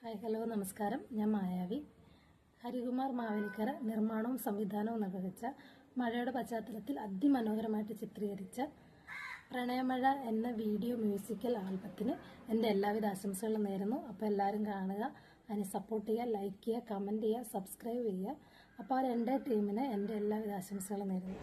Hi hello നമസ്കാരം. ഞാൻ മായാവി. ഹരികുമാർ മാവേലിക്കര നിർമ്മാണവും സംവിധാനവും നിർവഹിച്ച മഴയുടെ പശ്ചാത്തലത്തിൽ അതിമനോഹരമായിട്ട് ചിത്രീകരിച്ച പ്രണയമഴ എന്ന വീഡിയോ മ്യൂസിക്കൽ ആൽബത്തിന് എൻ്റെ എല്ലാവിധ ആശംസകളും നേരുന്നു. അപ്പോൾ എല്ലാവരും കാണുക, അതിനെ സപ്പോർട്ട് ചെയ്യുക, ലൈക്ക് ചെയ്യുക, കമൻറ്റ് ചെയ്യുക, സബ്സ്ക്രൈബ് ചെയ്യുക. അപ്പോൾ ആ എൻ്റെ ടീമിന് എൻ്റെ എല്ലാവിധ ആശംസകളും നേരുന്നു.